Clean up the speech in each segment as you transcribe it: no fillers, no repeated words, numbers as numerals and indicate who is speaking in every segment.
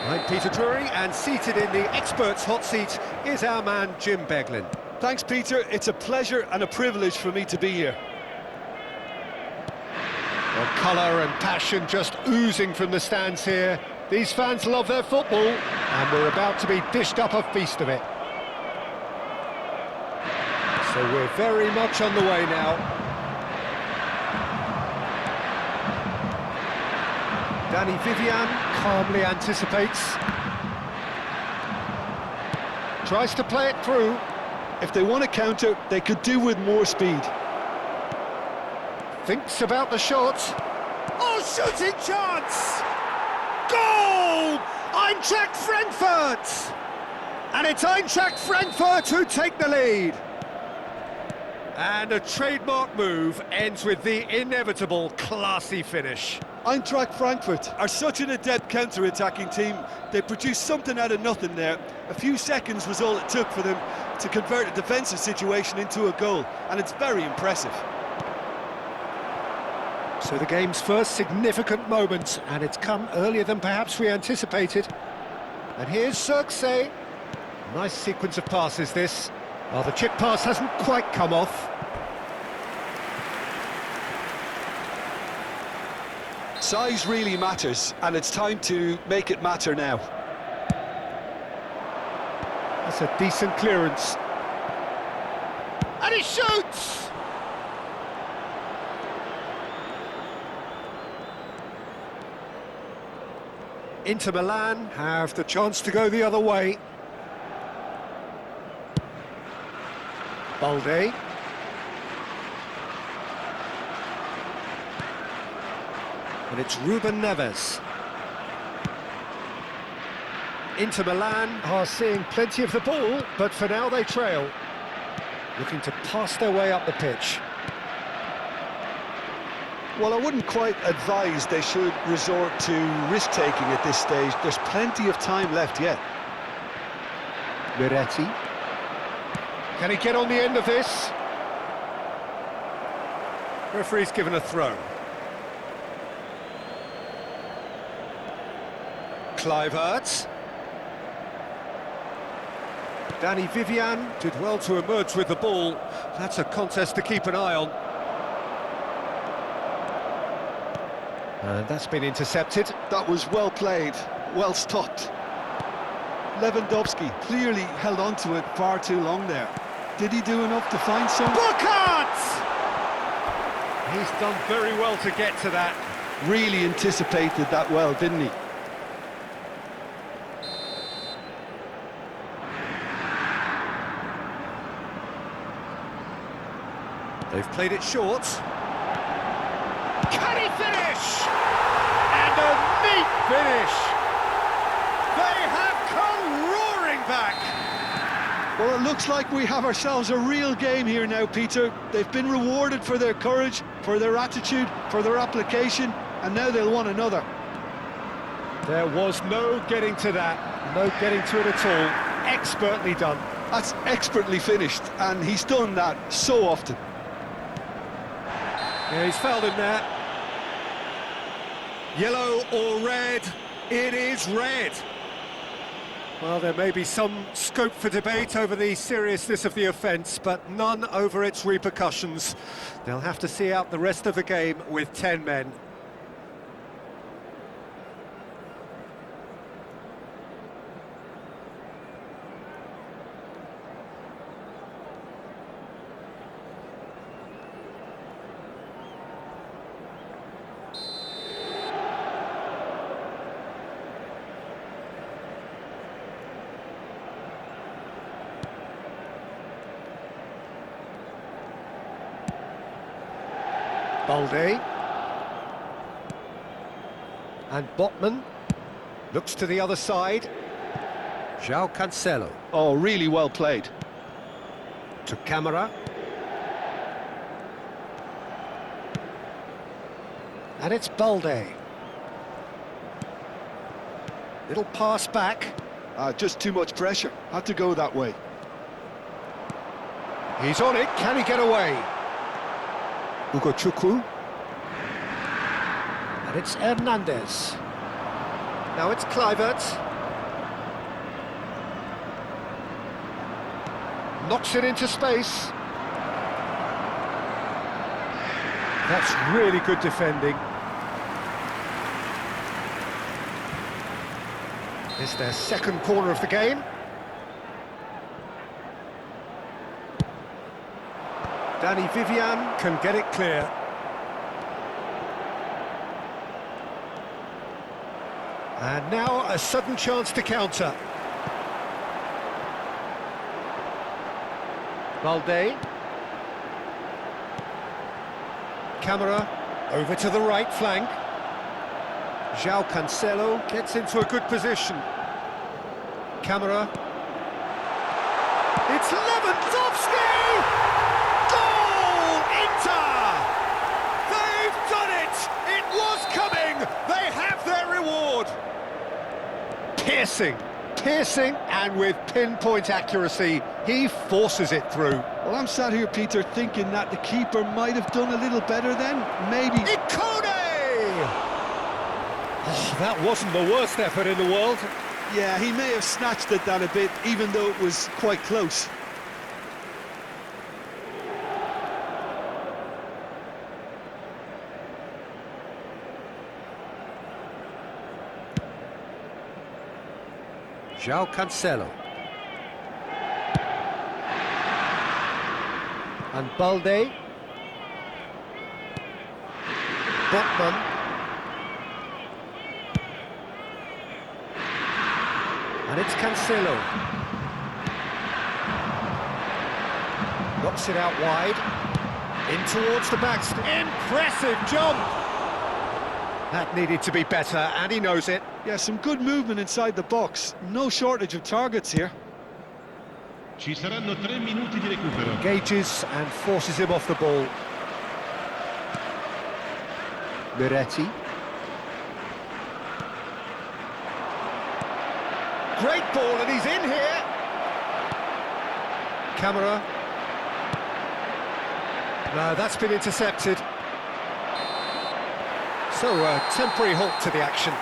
Speaker 1: I'm Peter Drury, and seated in the experts' hot seat is our man Jim Beglin.
Speaker 2: Thanks, Peter. It's a pleasure and a privilege for me to be here.
Speaker 1: Well, colour and passion just oozing from the stands here. These fans love their football, and we're about to be dished up a feast of it. So we're very much on the way now. Danny Vivian calmly anticipates. Tries to play it through.
Speaker 2: If they want to counter, they could do with more speed.
Speaker 1: Thinks about the shot. Oh, shooting chance! Goal! Eintracht Frankfurt! And it's Eintracht Frankfurt who take the lead. And a trademark move ends with the inevitable classy finish.
Speaker 2: Eintracht Frankfurt are such an adept counter-attacking team. They produced something out of nothing there. A few seconds was all it took for them to convert a defensive situation into a goal, and it's very impressive.
Speaker 1: So the game's first significant moment, and it's come earlier than perhaps we anticipated. And here's Circe. Nice sequence of passes, this. Well, the chip pass hasn't quite come off.
Speaker 2: Size really matters, and it's time to make it matter now.
Speaker 1: That's a decent clearance. And he shoots! Inter Milan have the chance to go the other way. Balde. And it's Ruben Neves. Inter Milan are seeing plenty of the ball, but for now they trail. Looking to pass their way up the pitch.
Speaker 2: Well, I wouldn't quite advise they should resort to risk-taking at this stage. There's plenty of time left yet.
Speaker 1: Miretti. Can he get on the end of this? Referee's given a throw. Kluivert. Danny Vivian did well to emerge with the ball. That's a contest to keep an eye on. And that's been intercepted.
Speaker 2: That was well played, well stopped. Lewandowski clearly held on to it far too long there. Did he do enough to find some?
Speaker 1: Burkhardt! He's done very well to get to that.
Speaker 2: Really anticipated that well, didn't he?
Speaker 1: They've played it short. Can he finish? And a neat finish! They have come roaring back!
Speaker 2: Well, it looks like we have ourselves a real game here now, Peter. They've been rewarded for their courage, for their attitude, for their application, and now they'll want another.
Speaker 1: There was no getting to that, no getting to it at all. Expertly done.
Speaker 2: That's expertly finished, and he's done that so often.
Speaker 1: Yeah, he's fouled him there. Yellow or red? It is red. Well, there may be some scope for debate over the seriousness of the offence, but none over its repercussions. They'll have to see out the rest of the game with 10 men. Balde. And Botman looks to the other side. João Cancelo.
Speaker 2: Oh, really well played.
Speaker 1: To Camara. And it's Balde. Little pass back.
Speaker 2: Just too much pressure. Had to go that way.
Speaker 1: He's on it. Can he get away? Ugochukwu. And it's Hernandez. Now it's Kluivert. knocks it into space. That's really good defending. It's their second corner of the game. Danny Vivian can get it clear. And now a sudden chance to counter. Balde. Camara over to the right flank. João Cancelo gets into a good position. Camara. It's Lewandowski! Goal! Inter! They've done it! It was coming! They have their reward! Piercing, and with pinpoint accuracy, he forces it through.
Speaker 2: Well, I'm sat here, Peter, thinking that the keeper might have done a little better then, maybe.
Speaker 1: Ikone! Oh, that wasn't the worst effort in the world.
Speaker 2: Yeah, he may have snatched at that a bit, even though it was quite close.
Speaker 1: João Cancelo. And Balde. Botman. And it's Cancelo. Knocks it out wide. In towards the backstop. Impressive jump! That needed to be better, and he knows it.
Speaker 2: Yeah, some good movement inside the box. No shortage of targets here.
Speaker 3: Ci saranno 3 minuti di recupero.
Speaker 1: Engages and forces him off the ball. Miretti. Great ball, and he's in here. Camara. No, that's been intercepted. So, a temporary halt to the action.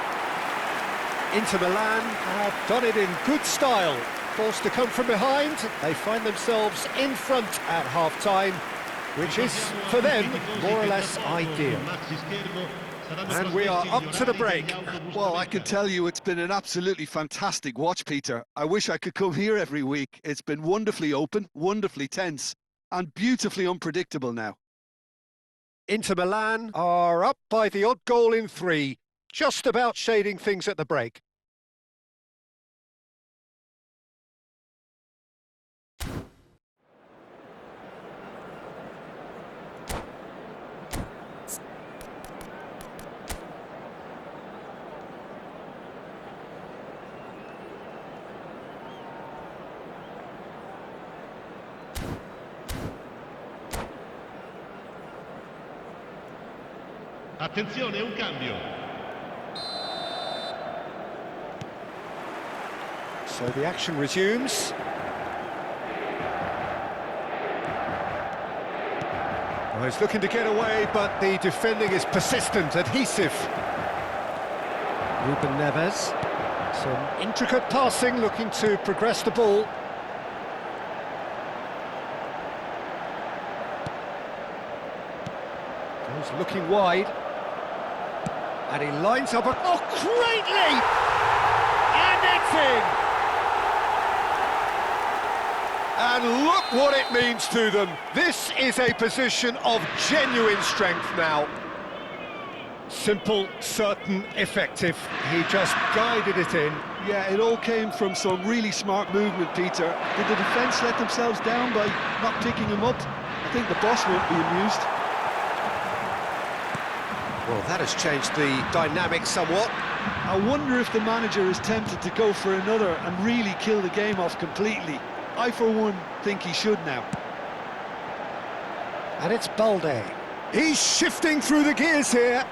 Speaker 1: Inter Milan have done it in good style. Forced to come from behind, they find themselves in front at half-time, which is, for them, more or less ideal. And we are up to the break.
Speaker 2: Well, I can tell you it's been an absolutely fantastic watch, Peter. I wish I could come here every week. It's been wonderfully open, wonderfully tense, and beautifully unpredictable now.
Speaker 1: Inter Milan are up by the odd goal in 3, just about shading things at the break.
Speaker 3: Attenzione, un cambio.
Speaker 1: So the action resumes. Well, he's looking to get away, but the defending is persistent, adhesive. Ruben Neves. Some intricate passing, looking to progress the ball. Goes looking wide. And he lines up a... Oh, great leap! And it's in! And look what it means to them. This is a position of genuine strength now. Simple, certain, effective. He just guided it in.
Speaker 2: Yeah, it all came from some really smart movement, Peter. Did the defence let themselves down by not picking him up? I think the boss won't be amused.
Speaker 1: Well, that has changed the dynamic somewhat.
Speaker 2: I wonder if the manager is tempted to go for another and really kill the game off completely. I, for one, think he should now.
Speaker 1: And it's Balde. He's shifting through the gears here.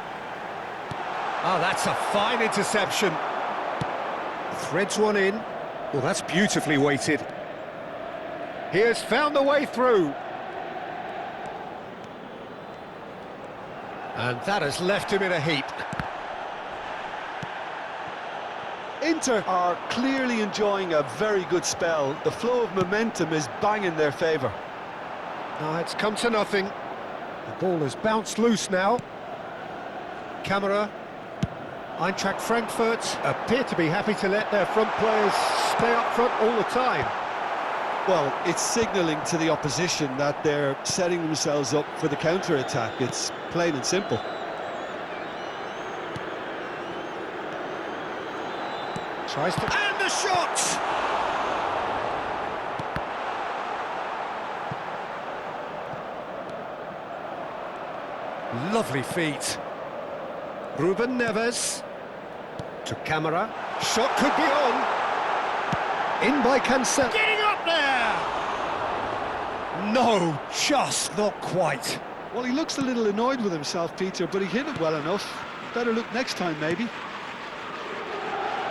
Speaker 1: Oh, that's a fine interception. Threads one in. Well, that's beautifully weighted. He has found the way through. And that has left him in a heap.
Speaker 2: Inter are clearly enjoying a very good spell. The flow of momentum is bang in their favour.
Speaker 1: No, it's come to nothing. The ball has bounced loose now. Camera. Eintracht Frankfurt appear to be happy to let their front players stay up front all the time.
Speaker 2: Well, it's signalling to the opposition that they're setting themselves up for the counter-attack. It's plain and simple.
Speaker 1: Tries to... And the shot! Lovely feet. Ruben Neves. To Camera. Shot could be on. In by Cancelo. Getting up there! No, just not quite.
Speaker 2: Well, he looks a little annoyed with himself, Peter, but he hit it well enough. Better look next time, maybe.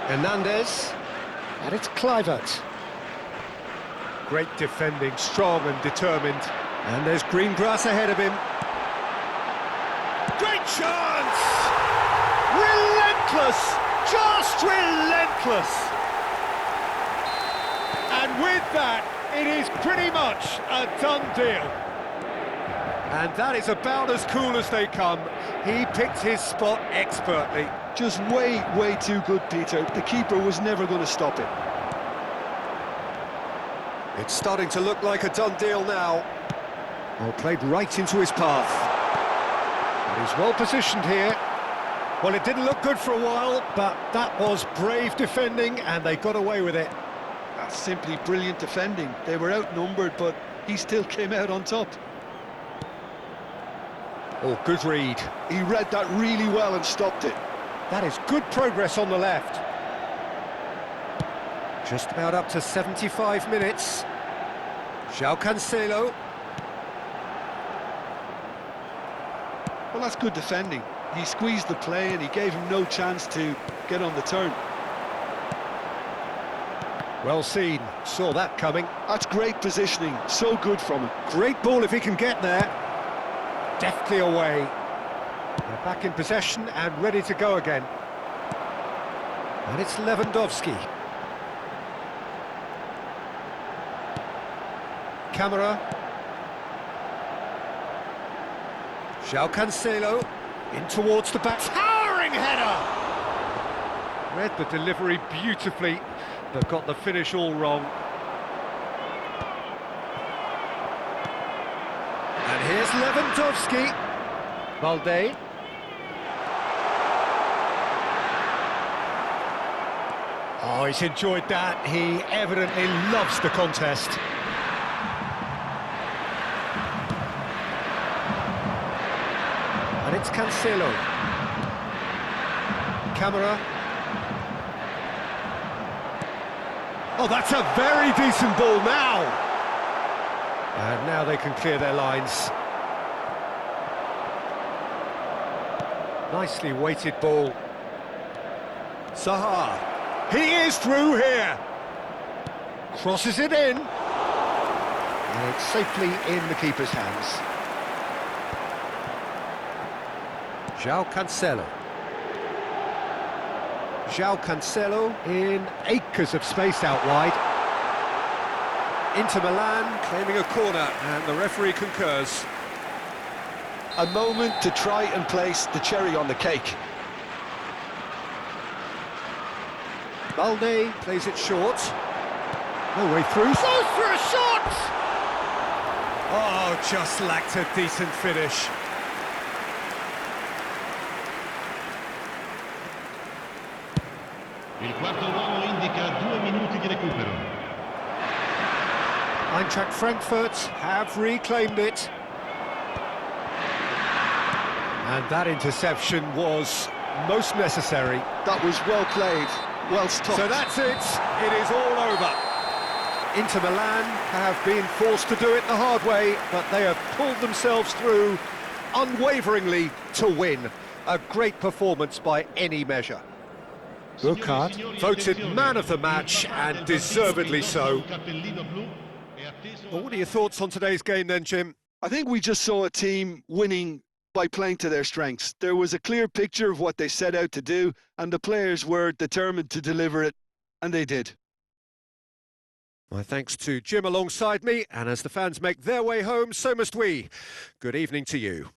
Speaker 1: Hernandez. And it's Kluivert. Great defending, strong and determined. And there's green grass ahead of him. Great chance! Relentless! Just relentless! And with that, it is pretty much a done deal. And that is about as cool as they come. He picked his spot expertly.
Speaker 2: Just way too good, Peter. The keeper was never going to stop it.
Speaker 1: It's starting to look like a done deal now. Well, played right into his path. And he's well positioned here. Well, it didn't look good for a while, but that was brave defending, and they got away with it.
Speaker 2: That's simply brilliant defending. They were outnumbered, but he still came out on top.
Speaker 1: Oh, good read.
Speaker 2: He read that really well and stopped it.
Speaker 1: That is good progress on the left. Just about up to 75 minutes. João Cancelo.
Speaker 2: Well, that's good defending. He squeezed the play and he gave him no chance to get on the turn.
Speaker 1: Well seen. Saw that coming.
Speaker 2: That's great positioning. So good from him.
Speaker 1: Great ball if he can get there. Deftly away. They're back in possession and ready to go again. And it's Lewandowski. Camera. João Cancelo. In towards the back. Towering header! Read the delivery beautifully, but got the finish all wrong. And here's Lewandowski. Balde. Oh, he's enjoyed that. He evidently loves the contest. And it's Cancelo. Camera. Oh, that's a very decent ball now. And now they can clear their lines. Nicely weighted ball. Zaha. He is through here. Crosses it in. And it's safely in the keeper's hands. João Cancelo. João Cancelo in acres of space out wide. Inter Milan claiming a corner, and the referee concurs.
Speaker 2: A moment to try and place the cherry on the cake.
Speaker 1: Balde plays it short. No way through. Goes for a shot! Oh, just lacked a decent finish.
Speaker 3: Il quarto uomo indica 2 minuti di recupero.
Speaker 1: Eintracht Frankfurt have reclaimed it. And that interception was most necessary.
Speaker 2: That was well played, well stopped.
Speaker 1: So that's it. It is all over. Inter Milan have been forced to do it the hard way, but they have pulled themselves through unwaveringly to win. A great performance by any measure. Burkhardt voted man of the match, and deservedly so. Well, what are your thoughts on today's game then, Jim?
Speaker 2: I think we just saw a team winning by playing to their strengths. There was a clear picture of what they set out to do, and the players were determined to deliver it, and they did.
Speaker 4: My thanks to Jim alongside me, and as the fans make their way home, so must we. Good evening to you.